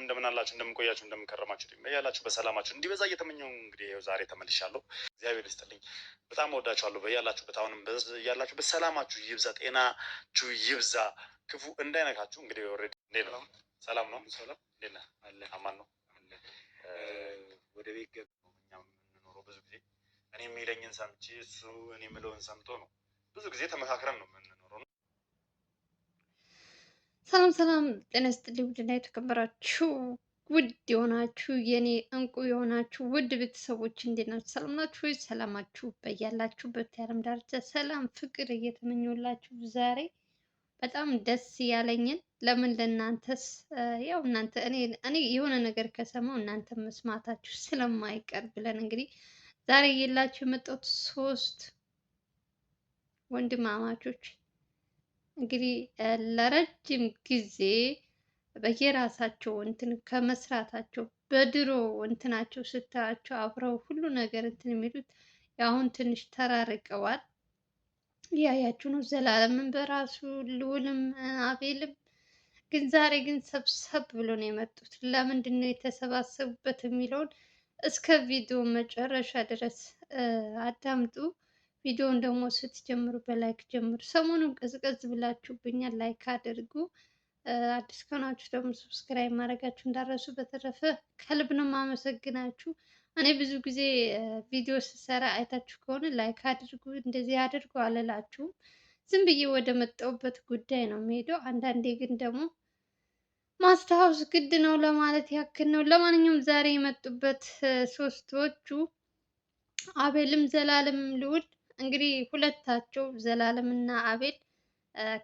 እንደምን አላችሁ እንደምን ቆያችሁ እንደምን ከረማችሁ በያላችሁ በሰላማችሁ እንዲበዛ እየተመኘው እንግዲህ ዛሬ ተመልሻለሁ። እግዚአብሔር ይስጥልኝ። በጣም ወዳችኋለሁ። በያላችሁበት አሁንም በያላችሁበት ሰላማችሁ ይብዛ፣ ጤናችሁ ይብዛ፣ ክፉ እንዳይነካችሁ። እንግዲህ ኦልሬዲ እንዴት ነው? ሰላም ነው? ሰላም እንዴት ነህ? አማን ነው? ወደ ቤት ገብቶ እኛም የምንኖረው ብዙ ጊዜ እኔ የሚለኝን ሰምቼ እሱ እኔ የምለውን ሰምቶ ነው። ብዙ ጊዜ ተመካክረን ነው የምንኖረው። ሰላም ሰላም፣ ጤና ይስጥልኝ ውድና የተከበራችሁ ውድ የሆናችሁ የኔ እንቁ የሆናችሁ ውድ ቤተሰቦች እንዴት ናችሁ? ሰላም ናችሁ ወይ? ሰላማችሁ በያላችሁበት የዓለም ዳርቻ ሰላም ፍቅር እየተመኙላችሁ ዛሬ በጣም ደስ ያለኝን ለምን ለእናንተስ ያው እናንተ እኔ የሆነ ነገር ከሰማው እናንተ መስማታችሁ ስለማይቀር ብለን እንግዲህ ዛሬ የላችሁ የመጣሁት ሶስት ወንድማማቾች እንግዲህ ለረጅም ጊዜ በየራሳቸው እንትን ከመስራታቸው በድሮ እንትናቸው ስታያቸው አብረው ሁሉ ነገር እንትን የሚሉት አሁን ትንሽ ተራርቀዋል። እያያችሁ ነው። ዘላለምን በራሱ ልዑልም አቤልም ግን ዛሬ ግን ሰብሰብ ብሎ ነው የመጡት። ለምንድን ነው የተሰባሰቡበት የሚለውን እስከ ቪዲዮ መጨረሻ ድረስ አዳምጡ። ቪዲዮውን ደግሞ ስትጀምሩ በላይክ ጀምሩ። ሰሞኑን ቀዝቀዝ ብላችሁብኛል፣ ላይክ አድርጉ። አዲስ ከሆናችሁ ደግሞ ሰብስክራይብ ማድረጋችሁ እንዳረሱ። በተረፈ ከልብ ነው የማመሰግናችሁ። እኔ ብዙ ጊዜ ቪዲዮ ስሰራ አይታችሁ ከሆነ ላይክ አድርጉ እንደዚህ አድርጉ አልላችሁም። ዝም ብዬ ወደ መጣሁበት ጉዳይ ነው የምሄደው። አንዳንዴ ግን ደግሞ ማስታወስ ግድ ነው ለማለት ያክል ነው። ለማንኛውም ዛሬ የመጡበት ሶስቶቹ አቤልም ዘላለምም ልዑል እንግዲህ ሁለታቸው ዘላለም እና አቤል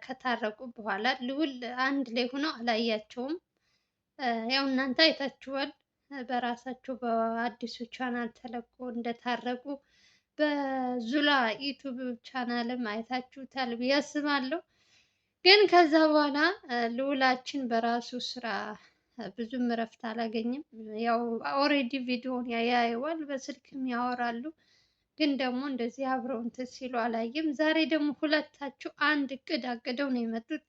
ከታረቁ በኋላ ልዑል አንድ ላይ ሆነው አላያቸውም። ያው እናንተ አይታችኋል። በራሳቸው በአዲሱ ቻናል ተለቆ እንደታረቁ በዙላ ዩቱብ ቻናልም አይታችሁታል ብዬ አስባለሁ። ግን ከዛ በኋላ ልዑላችን በራሱ ስራ ብዙም እረፍት አላገኝም። ያው ኦሬዲ ቪዲዮን ያያየዋል፣ በስልክም ያወራሉ። ግን ደግሞ እንደዚህ አብረው እንትን ሲሉ አላየም። ዛሬ ደግሞ ሁለታቸው አንድ እቅድ አቅደው ነው የመጡት፣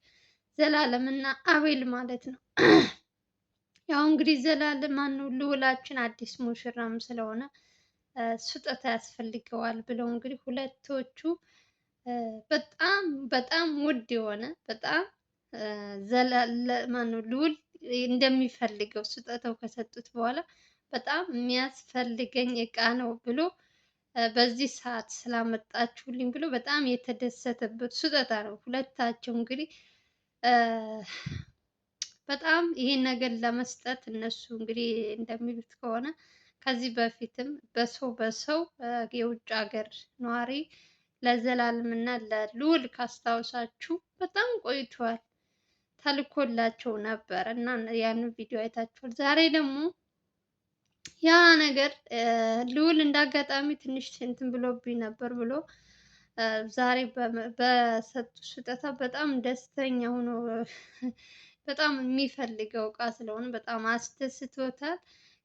ዘላለም እና አቤል ማለት ነው። ያው እንግዲህ ዘላለም ማነው ልዑላችን አዲስ ሙሽራም ስለሆነ ስጦታ ያስፈልገዋል ብለው እንግዲህ ሁለቶቹ በጣም በጣም ውድ የሆነ በጣም ማነው ልዑል እንደሚፈልገው ስጦታው ከሰጡት በኋላ በጣም የሚያስፈልገኝ እቃ ነው ብሎ በዚህ ሰዓት ስላመጣችሁልኝ ብሎ በጣም የተደሰተበት ስጦታ ነው። ሁለታቸው እንግዲህ በጣም ይሄን ነገር ለመስጠት እነሱ እንግዲህ እንደሚሉት ከሆነ ከዚህ በፊትም በሰው የውጭ ሀገር ነዋሪ ለዘላለም እና ለልዑል ካስታውሳችሁ በጣም ቆይቷል ተልኮላቸው ነበር እና ያንን ቪዲዮ አይታችኋል። ዛሬ ደግሞ ያ ነገር ልዑል እንዳጋጣሚ ትንሽ እንትን ብሎብኝ ነበር ብሎ ዛሬ በሰጡ ስጦታ በጣም ደስተኛ ሆኖ በጣም የሚፈልገው እቃ ስለሆነ በጣም አስደስቶታል።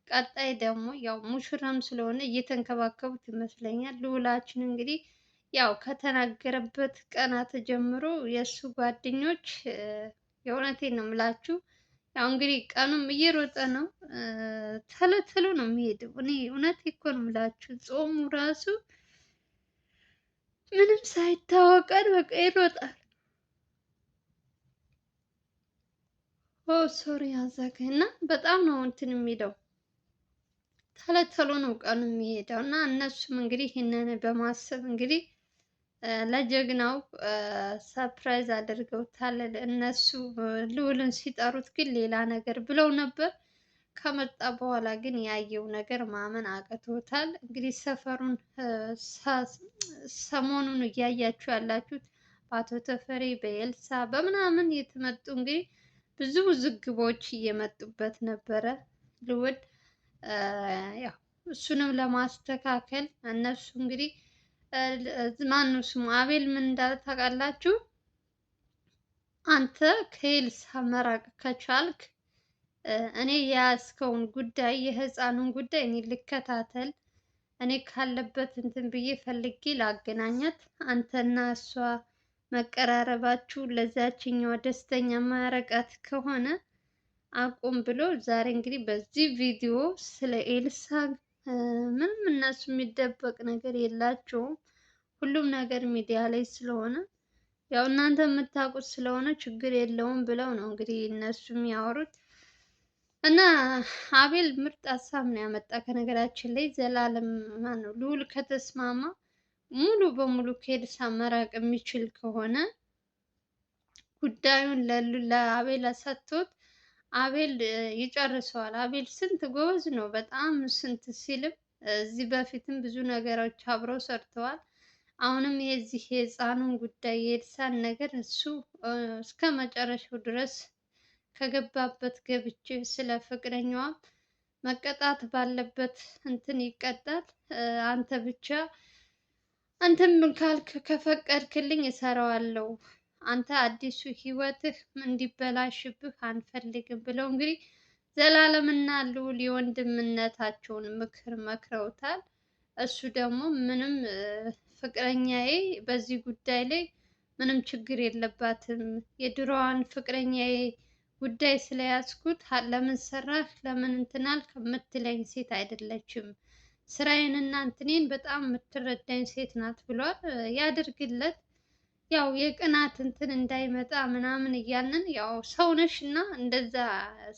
ቀጣይ ደግሞ ያው ሙሽራም ስለሆነ እየተንከባከቡት ይመስለኛል። ልዑላችን እንግዲህ ያው ከተናገረበት ቀናት ጀምሮ የእሱ ጓደኞች የእውነቴን ነው የምላችሁ ያው እንግዲህ ቀኑም እየሮጠ ነው። ተሎ ነው የሚሄደው። እኔ እውነት እኮ ነው የምላችሁ ጾሙ ራሱ ምንም ሳይታወቀን በቃ ይሮጣል። ኦ ሶሪ አዛገ እና በጣም ነው እንትን የሚለው ተሎ ነው ቀኑ የሚሄደው እና እነሱም እንግዲህ ይህንን በማሰብ እንግዲህ ለጀግናው ሰርፕራይዝ አድርገውታል። እነሱ ልዑልን ሲጠሩት ግን ሌላ ነገር ብለው ነበር። ከመጣ በኋላ ግን ያየው ነገር ማመን አቅቶታል። እንግዲህ ሰፈሩን ሰሞኑን እያያችሁ ያላችሁት በአቶ ተፈሪ በኤልሳ በምናምን የተመጡ እንግዲህ ብዙ ውዝግቦች እየመጡበት ነበረ። ልዑል ያው እሱንም ለማስተካከል እነሱ እንግዲህ ማነው ስሙ አቤል ምን እንዳለ ታውቃላችሁ? አንተ ከኤልሳ መራቅ ከቻልክ እኔ የያዝከውን ጉዳይ የህፃኑን ጉዳይ እኔ ልከታተል፣ እኔ ካለበት እንትን ብዬ ፈልጌ ላገናኛት፣ አንተና እሷ መቀራረባችሁ ለዛችኛዋ ደስተኛ ማረቃት ከሆነ አቁም ብሎ ዛሬ እንግዲህ በዚህ ቪዲዮ ስለ ኤልሳ ምንም እነሱ የሚደበቅ ነገር የላቸውም። ሁሉም ነገር ሚዲያ ላይ ስለሆነ ያው እናንተ የምታውቁት ስለሆነ ችግር የለውም ብለው ነው እንግዲህ እነሱ የሚያወሩት። እና አቤል ምርጥ ሀሳብ ነው ያመጣ። ከነገራችን ላይ ዘላለም ማነው ልዑል ከተስማማ ሙሉ በሙሉ ከኤልሳ መራቅ የሚችል ከሆነ ጉዳዩን ለአቤል ሰጥቶት አቤል ይጨርሰዋል። አቤል ስንት ጎበዝ ነው በጣም ስንት ሲልም እዚህ በፊትም ብዙ ነገሮች አብረው ሰርተዋል። አሁንም የዚህ የህፃኑን ጉዳይ የኤልሳን ነገር እሱ እስከ መጨረሻው ድረስ ከገባበት ገብቼ ስለ ፍቅረኛዋም መቀጣት ባለበት እንትን ይቀጣል። አንተ ብቻ አንተም ካልክ ከፈቀድክልኝ እሰራዋለሁ። አንተ አዲሱ ህይወትህ እንዲበላሽብህ አንፈልግም ብለው እንግዲህ ዘላለምና ልዑል የወንድምነታቸውን ምክር መክረውታል። እሱ ደግሞ ምንም ፍቅረኛዬ በዚህ ጉዳይ ላይ ምንም ችግር የለባትም የድሮዋን ፍቅረኛዬ ጉዳይ ስለያዝኩት ለምን ሰራህ ለምን እንትናል ከምትለኝ ሴት አይደለችም። ስራዬንና እንትኔን በጣም የምትረዳኝ ሴት ናት ብሏል። ያድርግለት። ያው የቅናት እንትን እንዳይመጣ ምናምን እያልን ያው ሰውነሽ እና እንደዛ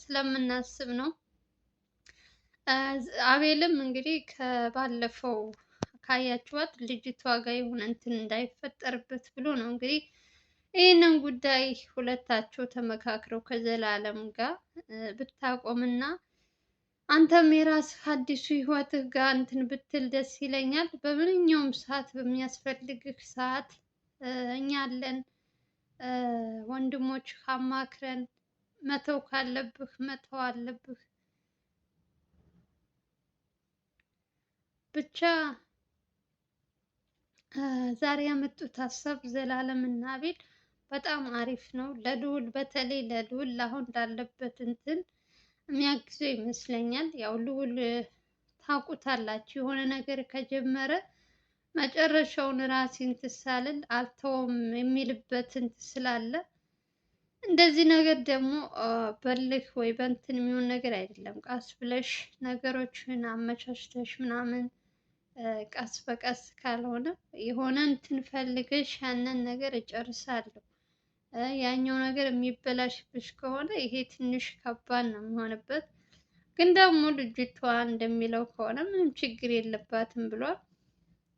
ስለምናስብ ነው። አቤልም እንግዲህ ከባለፈው ካያችኋት ልጅቷ ጋር የሆነ እንትን እንዳይፈጠርበት ብሎ ነው እንግዲህ ይህንን ጉዳይ ሁለታቸው ተመካክረው ከዘላለም ጋር ብታቆምና አንተም የራስህ አዲሱ ህይወትህ ጋር እንትን ብትል ደስ ይለኛል። በማንኛውም ሰዓት በሚያስፈልግህ ሰዓት እኛ አለን። ወንድሞች አማክረን መተው ካለብህ መተው አለብህ። ብቻ ዛሬ ያመጡት ሀሳብ ዘላለም እና አቤል በጣም አሪፍ ነው። ለልዑል በተለይ ለልዑል አሁን እንዳለበት እንትን የሚያግዘው ይመስለኛል። ያው ልዑል ታውቁታላችሁ የሆነ ነገር ከጀመረ መጨረሻውን ራሴን ትሳልል አልተውም የሚልበት እንትን ስላለ እንደዚህ ነገር ደግሞ በልህ ወይ በእንትን የሚሆን ነገር አይደለም። ቀስ ብለሽ ነገሮችን አመቻችተሽ ምናምን ቀስ በቀስ ካልሆነ የሆነ እንትን ፈልገሽ ያንን ነገር እጨርሳለሁ ያኛው ነገር የሚበላሽብሽ ከሆነ ይሄ ትንሽ ከባድ ነው የሚሆንበት። ግን ደግሞ ልጅቷ እንደሚለው ከሆነ ምንም ችግር የለባትም ብሏል።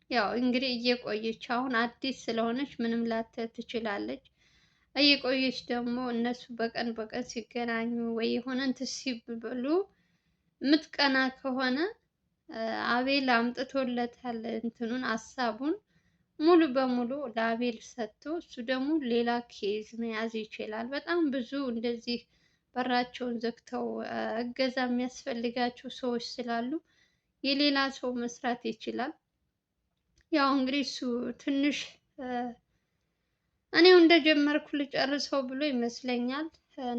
ያው እንግዲህ እየቆየች አሁን አዲስ ስለሆነች ምንም ላትል ትችላለች። እየቆየች ደግሞ እነሱ በቀን በቀን ሲገናኙ ወይ የሆነ እንትን ሲብሉ የምትቀና ከሆነ አቤል አምጥቶለታል እንትኑን ሀሳቡን ሙሉ በሙሉ ለአቤል ሰጥቶ እሱ ደግሞ ሌላ ኬዝ መያዝ ይችላል። በጣም ብዙ እንደዚህ በራቸውን ዘግተው እገዛ የሚያስፈልጋቸው ሰዎች ስላሉ የሌላ ሰው መስራት ይችላል። ያው እንግዲህ እሱ ትንሽ እኔው እንደጀመርኩ ልጨርሰው ብሎ ይመስለኛል።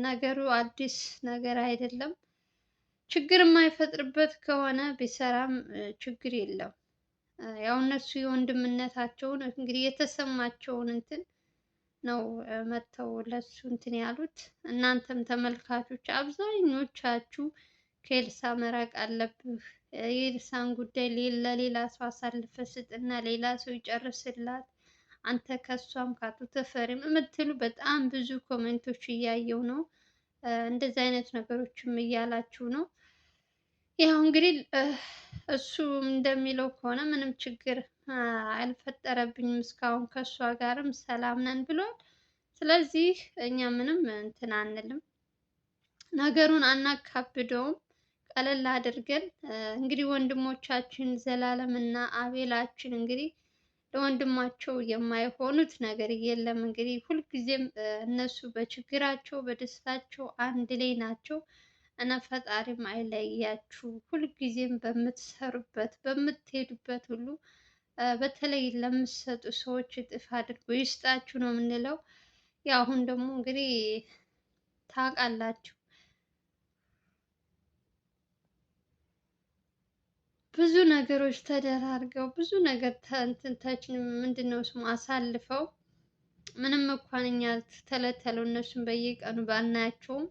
ነገሩ አዲስ ነገር አይደለም። ችግር የማይፈጥርበት ከሆነ ቢሰራም ችግር የለም። ያው እነሱ የወንድምነታቸውን እንግዲህ የተሰማቸውን እንትን ነው መጥተው ለሱ እንትን ያሉት። እናንተም ተመልካቾች አብዛኞቻችሁ ከኤልሳ መራቅ አለብህ፣ የኤልሳን ጉዳይ ለሌላ ሰው አሳልፈ ስጥና ሌላ ሰው ይጨርስላት፣ አንተ ከሷም ካቶ ተፈሪም የምትሉ በጣም ብዙ ኮሜንቶች እያየው ነው። እንደዚህ አይነት ነገሮችም እያላችሁ ነው። ያው እንግዲህ እሱ እንደሚለው ከሆነ ምንም ችግር አልፈጠረብኝም እስካሁን ከእሷ ጋርም ሰላም ነን ብሏል። ስለዚህ እኛ ምንም እንትን አንልም፣ ነገሩን አናካብደውም፣ ቀለል አድርገን እንግዲህ ወንድሞቻችን ዘላለም እና አቤላችን እንግዲህ ለወንድማቸው የማይሆኑት ነገር የለም። እንግዲህ ሁልጊዜም እነሱ በችግራቸው በደስታቸው አንድ ላይ ናቸው እና ፈጣሪም አይለያችሁ። ሁልጊዜም በምትሰሩበት በምትሄዱበት ሁሉ በተለይ ለምትሰጡ ሰዎች እጥፍ አድርጎ ይስጣችሁ ነው የምንለው። ያው አሁን ደግሞ እንግዲህ ታውቃላችሁ ብዙ ነገሮች ተደራርገው ብዙ ነገር ተንትንታችን ምንድነው ስሙ አሳልፈው ምንም እንኳን እኛ ተለተለው እነሱን በየቀኑ ባናያቸውም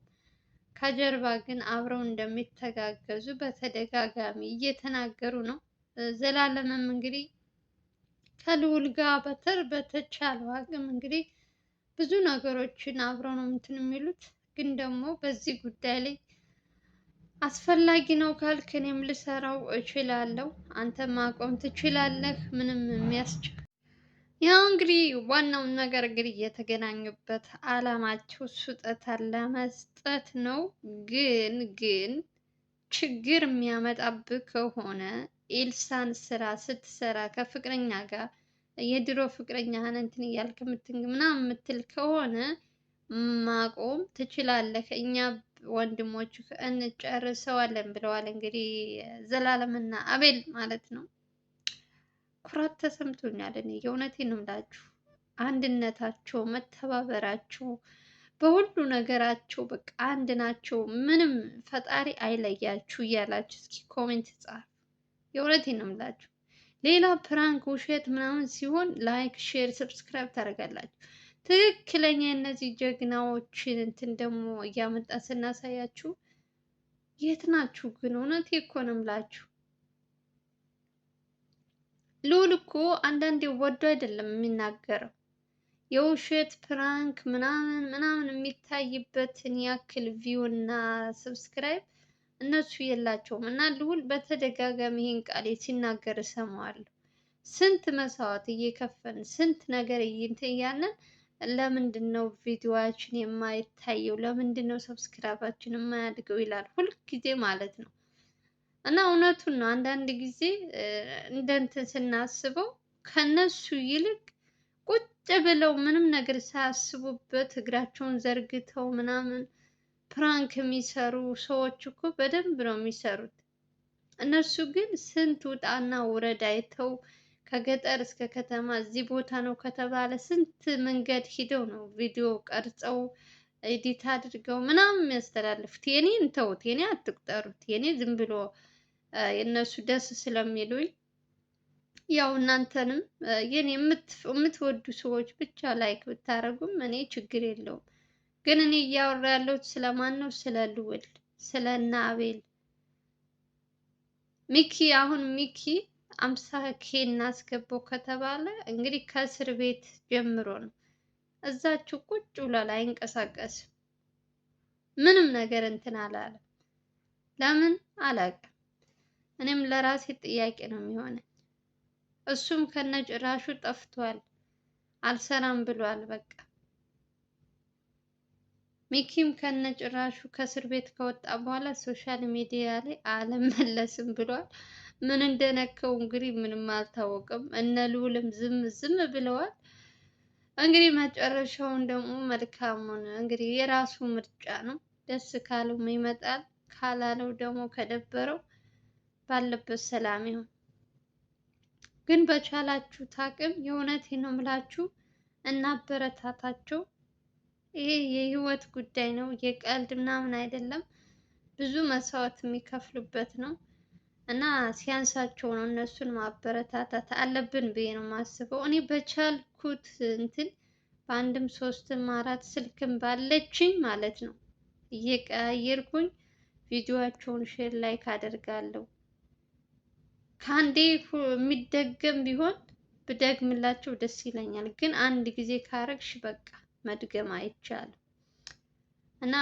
ከጀርባ ግን አብረው እንደሚተጋገዙ በተደጋጋሚ እየተናገሩ ነው። ዘላለምም እንግዲህ ከልዑል ጋር በተቻለው አቅም እንግዲህ ብዙ ነገሮችን አብረው ነው እንትን የሚሉት። ግን ደግሞ በዚህ ጉዳይ ላይ አስፈላጊ ነው ካልክ እኔም ልሰራው እችላለሁ፣ አንተ ማቆም ትችላለህ። ምንም የሚያስችል ያው እንግዲህ ዋናውን ነገር እንግዲህ የተገናኙበት አላማቸው ስጦታ ለመስጠት ነው። ግን ችግር የሚያመጣብህ ከሆነ ኤልሳን ስራ ስትሰራ ከፍቅረኛ ጋር የድሮ ፍቅረኛህን እንትን እያልክ ምናምን የምትል ከሆነ ማቆም ትችላለህ። እኛ ወንድሞች እንጨርሰዋለን ብለዋል። እንግዲህ ዘላለምና አቤል ማለት ነው። ኩራት ተሰምቶኛል። እኔ የእውነቴን ነው የምላችሁ። አንድነታቸው፣ መተባበራቸው፣ በሁሉ ነገራቸው በቃ አንድ ናቸው። ምንም ፈጣሪ አይለያችሁ እያላችሁ እስኪ ኮሜንት ጻፍ። የእውነቴን ነው የምላችሁ። ሌላ ፕራንክ ውሸት ምናምን ሲሆን ላይክ፣ ሼር፣ ሰብስክራይብ ታደርጋላችሁ። ትክክለኛ እነዚህ ጀግናዎችን እንትን ደግሞ እያመጣ ስናሳያችሁ የት ናችሁ ግን? እውነቴ እኮ ነው የምላችሁ። ልዑል እኮ አንዳንዴ ወዶ አይደለም የሚናገረው። የውሸት ፕራንክ ምናምን ምናምን የሚታይበትን ያክል ቪው እና ሰብስክራይብ እነሱ የላቸውም። እና ልዑል በተደጋጋሚ ይህን ቃል ሲናገር እሰማዋለሁ። ስንት መስዋዕት እየከፈልን ስንት ነገር እያለን ለምንድን ነው ቪዲዮዋችን የማይታየው? ለምንድን ነው ሰብስክራይባችን የማያድገው? ይላል ሁልጊዜ ማለት ነው። እና እውነቱን ነው። አንዳንድ ጊዜ እንደ እንትን ስናስበው ከነሱ ይልቅ ቁጭ ብለው ምንም ነገር ሳያስቡበት እግራቸውን ዘርግተው ምናምን ፕራንክ የሚሰሩ ሰዎች እኮ በደንብ ነው የሚሰሩት። እነሱ ግን ስንት ውጣና ውረድ አይተው ከገጠር እስከ ከተማ እዚህ ቦታ ነው ከተባለ ስንት መንገድ ሂደው ነው ቪዲዮ ቀርጸው ኤዲት አድርገው ምናምን የሚያስተላልፉት። የኔን ተውት፣ የኔ አትቁጠሩት። የኔ ዝም ብሎ የእነሱ ደስ ስለሚሉኝ ያው እናንተንም የኔ የምትወዱ ሰዎች ብቻ ላይክ ብታረጉም እኔ ችግር የለውም። ግን እኔ እያወራ ያለሁት ስለማን ነው? ስለ ልዑል፣ ስለ እነ አቤል። ሚኪ አሁን ሚኪ 50K እናስገባው ከተባለ እንግዲህ ከእስር ቤት ጀምሮ ነው። እዛችሁ ቁጭ ብሏል፣ አይንቀሳቀስም። ምንም ነገር እንትን አላለም። ለምን አላውቅም። እኔም ለራሴ ጥያቄ ነው የሚሆነኝ። እሱም ከነጭራሹ ጠፍቷል፣ አልሰራም ብሏል። በቃ ሚኪም ከነጭራሹ ከእስር ቤት ከወጣ በኋላ ሶሻል ሚዲያ ላይ አልመለስም ብሏል። ምን እንደነካው እንግዲህ ምንም አልታወቀም። እነ ልዑልም ዝም ብለዋል። እንግዲህ መጨረሻውን ደግሞ መልካሙን እንግዲህ የራሱ ምርጫ ነው። ደስ ካለው ይመጣል፣ ካላለው ደግሞ ከደበረው ባለበት ሰላም ይሁን። ግን በቻላችሁት አቅም የእውነቴን ነው የምላችሁ እናበረታታቸው። ይሄ የህይወት ጉዳይ ነው፣ የቀልድ ምናምን አይደለም። ብዙ መስዋዕት የሚከፍሉበት ነው እና ሲያንሳቸው ነው እነሱን ማበረታታት አለብን ብዬ ነው የማስበው። እኔ በቻልኩት እንትን በአንድም ሶስትም አራት ስልክም ባለችኝ ማለት ነው እየቀያየርኩኝ ቪዲዮአቸውን ሼር ላይክ አደርጋለሁ። ከአንዴ የሚደገም ቢሆን ብደግምላቸው ደስ ይለኛል። ግን አንድ ጊዜ ካረግሽ በቃ መድገም አይቻልም እና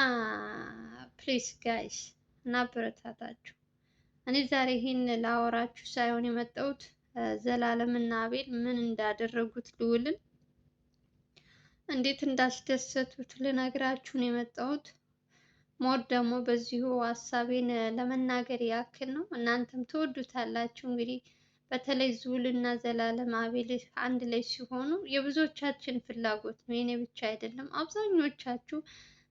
ፕሊስ ጋይስ እናበረታታችሁ። እኔ ዛሬ ይሄን ላወራችሁ ሳይሆን የመጣሁት ዘላለም እና አቤል ምን እንዳደረጉት ልዑልን እንዴት እንዳስደሰቱት ልነግራችሁ ነው የመጣሁት። ሞር ደግሞ በዚሁ ሀሳቤን ለመናገር ያክል ነው። እናንተም ትወዱታላችሁ። እንግዲህ በተለይ ልዑል እና ዘላለም አቤል አንድ ላይ ሲሆኑ የብዙዎቻችን ፍላጎት ነው፣ የኔ ብቻ አይደለም። አብዛኞቻችሁ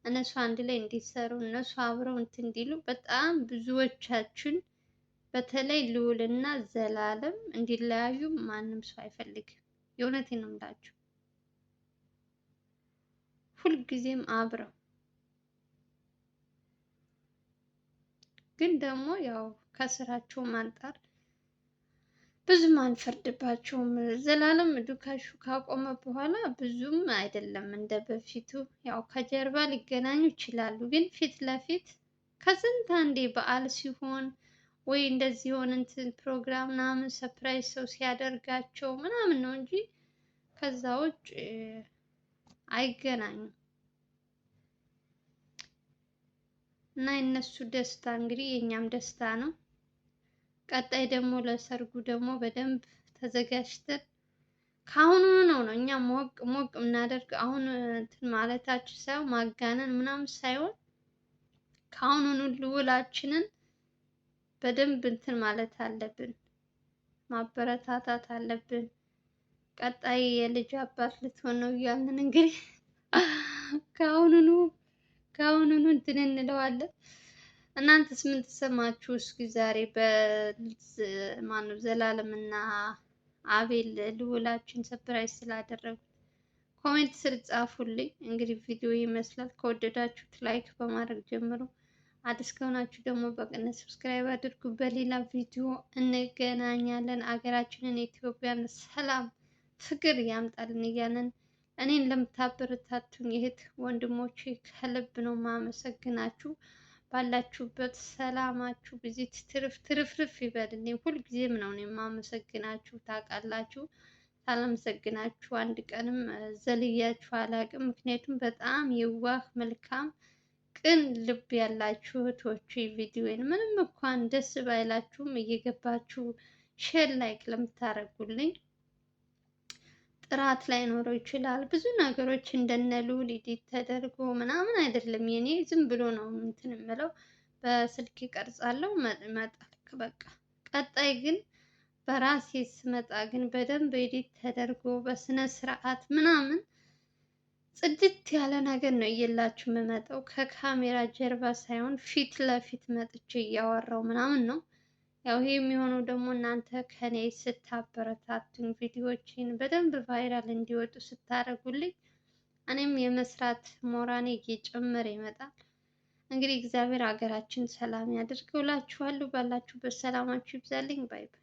እነሱ አንድ ላይ እንዲሰሩ እነሱ አብረው እንትን እንዲሉ በጣም ብዙዎቻችን በተለይ ልዑል እና ዘላለም እንዲለያዩ ማንም ሰው አይፈልግም። የእውነቴን ነው የምላችሁ። ሁልጊዜም አብረው ግን ደግሞ ያው ከስራቸው አንፃር ብዙም አንፈርድባቸውም። ዘላለም ዱካሹ ካቆመ በኋላ ብዙም አይደለም እንደ በፊቱ። ያው ከጀርባ ሊገናኙ ይችላሉ፣ ግን ፊት ለፊት ከስንት አንዴ በዓል ሲሆን ወይ እንደዚህ የሆነ እንትን ፕሮግራም ምናምን ሰፕራይዝ ሰው ሲያደርጋቸው ምናምን ነው እንጂ ከዛ ውጭ አይገናኙም። እና የእነሱ ደስታ እንግዲህ የእኛም ደስታ ነው። ቀጣይ ደግሞ ለሰርጉ ደግሞ በደንብ ተዘጋጅተን ከአሁኑ ነው እኛ ሞቅ ሞቅ የምናደርግ። አሁን እንትን ማለታችን ሳይሆን ማጋነን ምናምን ሳይሆን ከአሁኑኑ ልውላችንን በደንብ እንትን ማለት አለብን፣ ማበረታታት አለብን። ቀጣይ የልጅ አባት ልትሆን ነው እያልን እንግዲህ ከአሁኑኑ ከአሁኑኑ እንትን እንለዋለን። እናንተስ ምን ተሰማችሁ? እስኪ ዛሬ በማነው ዘላለም እና አቤል ልውላችን ሰፕራይዝ ስላደረጉት ኮሜንት ስር ጻፉልኝ። እንግዲህ ቪዲዮ ይመስላል። ከወደዳችሁት ላይክ በማድረግ ጀምሮ አዲስ ከሆናችሁ ደግሞ በቅንነት ሰብስክራይብ አድርጉ። በሌላ ቪዲዮ እንገናኛለን። አገራችንን ኢትዮጵያን ሰላም ፍቅር ያምጣልን እያለን እኔን ለምታበረታቱኝ እህት ወንድሞቼ ከልብ ነው ማመሰግናችሁ። ባላችሁበት ሰላማችሁ ብዙ ትርፍርፍ ይበልልኝ። ሁልጊዜም ነው እኔ የማመሰግናችሁ ታውቃላችሁ። ሳላመሰግናችሁ አንድ ቀንም ዘልያችሁ አላውቅም። ምክንያቱም በጣም የዋህ መልካም ቅን ልብ ያላችሁ እህቶቼ ቪዲዮን ምንም እንኳን ደስ ባይላችሁም እየገባችሁ ሼር ላይክ ለምታደርጉልኝ ጥራት ላይኖረው ይችላል። ብዙ ነገሮች እንደነ ልዑል ኤዲት ተደርጎ ምናምን አይደለም። የኔ ዝም ብሎ ነው እንትን የምለው በስልክ ቀርጻለሁ መጣል በቃ። ቀጣይ ግን በራሴ ስመጣ ግን በደንብ ኤዲት ተደርጎ በስነ ስርዓት ምናምን ጽድት ያለ ነገር ነው እየላችሁ የምመጣው። ከካሜራ ጀርባ ሳይሆን ፊት ለፊት መጥቼ እያወራው ምናምን ነው። ያው ይሄ የሚሆነው ደግሞ እናንተ ከኔ ስታበረታቱኝ ቪዲዮዎችን በደንብ ቫይራል እንዲወጡ ስታደርጉልኝ እኔም የመስራት ሞራኔ እየጨመረ ይመጣል። እንግዲህ እግዚአብሔር ሀገራችን ሰላም ያድርገው እላችኋለሁ። ባላችሁበት ሰላማችሁ ይብዛልኝ። ባይ ባይ።